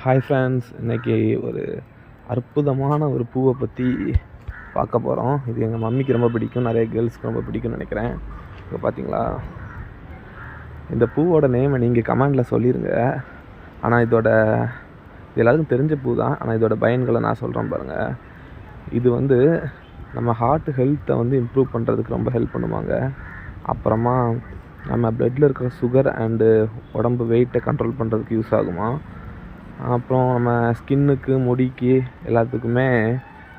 Hi friends, இன்றைக்கி ஒரு அற்புதமான ஒரு பூவை பற்றி பார்க்க போகிறோம். இது எங்கள் மம்மிக்கு ரொம்ப பிடிக்கும், நிறைய கேர்ள்ஸ்க்கு ரொம்ப பிடிக்கும்னு நினைக்கிறேன். இப்போ பார்த்தீங்களா, இந்த பூவோட நேமை நீங்கள் கமெண்டில் சொல்லிடுங்க. ஆனால் இது எல்லாருக்கும் தெரிஞ்ச பூ தான். ஆனால் இதோட பயன்களை நான் சொல்கிறேன் பாருங்கள். இது நம்ம ஹார்ட் ஹெல்த்தை இம்ப்ரூவ் பண்ணுறதுக்கு ரொம்ப ஹெல்ப் பண்ணுவாங்க. அப்புறமா நம்ம ப்ளட்டில் இருக்கிற சுகர் அண்டு உடம்பு வெயிட்டை கண்ட்ரோல் பண்ணுறதுக்கு யூஸ் ஆகுமா. அப்புறம் நம்ம ஸ்கின்னுக்கு, முடிக்கு எல்லாத்துக்குமே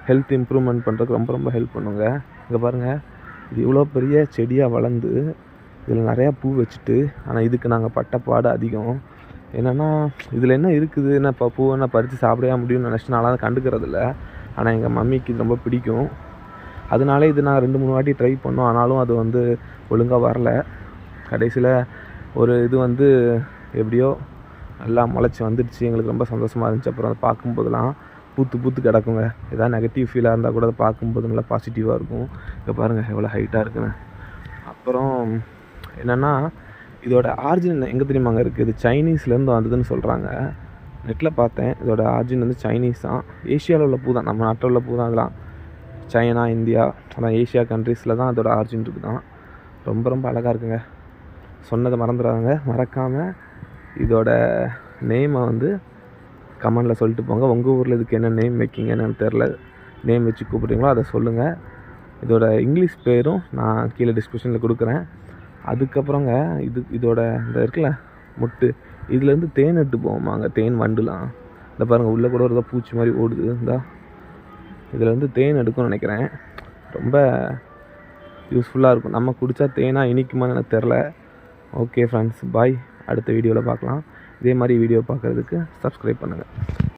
ஹெல்த் இம்ப்ரூவ்மெண்ட் பண்ணுறதுக்கு ரொம்ப ரொம்ப ஹெல்ப் பண்ணுங்க. இங்கே பாருங்கள், இது இவ்வளோ பெரிய செடியாக வளர்ந்து இதில் நிறையா பூ வச்சுட்டு, ஆனால் இதுக்கு நாங்கள் பட்ட பாடு அதிகம். என்னென்னா, இதில் என்ன இருக்குது, என்ன இப்போ பூ என்ன பறித்து சாப்பிடவே முடியும்னு நினச்சிட்டு நான்லாம் அதை கண்டுக்கிறதில்ல. ஆனால் எங்கள் மம்மிக்கு இது ரொம்ப பிடிக்கும். அதனால இது நான் 2-3 வாட்டி ட்ரை பண்ணோம். ஆனாலும் அது ஒழுங்காக வரல. கடைசியில் ஒரு இது எப்படியோ நல்லா முளைச்சி வந்துடுச்சு. எங்களுக்கு ரொம்ப சந்தோஷமாக இருந்துச்சு. அப்புறம் அதை பார்க்கும்போதெல்லாம் பூத்து கிடக்குங்க. எதாவது நெகட்டிவ் ஃபீலாக இருந்தால் கூட அதை பார்க்கும்போது நல்லா பாசிட்டிவாக இருக்கும். இப்போ பாருங்கள் எவ்வளோ ஹைட்டாக இருக்குன்னு. அப்புறம் என்னென்னா, இதோட ஆரிஜின் எங்கே தெரியுமாங்க இருக்குது? இது சைனீஸ்லேருந்து வந்ததுன்னு சொல்கிறாங்க. நெட்டில் பார்த்தேன். இதோட ஆரிஜின் சைனீஸ் தான். ஏஷியாவில் உள்ள பூ தான், நம்ம நாட்டில் உள்ள பூ தான். அதெல்லாம் சைனா, இந்தியா, அதான் ஏஷியா கண்ட்ரீஸில் தான் அதோட ஆரிஜின் இருக்குது தான். ரொம்ப ரொம்ப அழகாக இருக்குங்க. சொன்னதை மறந்துடாங்க. மறக்காமல் இதோட நேமை கமெண்டில் சொல்லிட்டு போங்க. உங்கள் ஊரில் இதுக்கு என்ன நேம் வைக்கிங்கன்னு தெரில. நேம் வச்சு கூப்பிட்றீங்களோ அதை சொல்லுங்கள். இதோட இங்கிலீஷ் பேரும் நான் கீழே டிஸ்கிரிப்ஷனில் கொடுக்குறேன். அதுக்கப்புறங்க இதோட இந்த இருக்குல்ல முட்டு, இதுலேருந்து தேன் எடுத்து போவோமாங்க. தேன் வண்டுலாம் இந்த பாருங்கள், உள்ளே கூட ஒரு பூச்சி மாதிரி ஓடுது. இதில் தேன் எடுக்கும்னு நினைக்கிறேன். ரொம்ப யூஸ்ஃபுல்லாக இருக்கும். நம்ம குடித்தா தேனாக இனிக்குமான்னு எனக்கு தெரில. ஓகே ஃப்ரெண்ட்ஸ், பாய். அடுத்த வீடியோவில் பார்க்கலாம். இதே மாதிரி வீடியோ பார்க்குறதுக்கு சப்ஸ்கிரைப் பண்ணுங்கள்.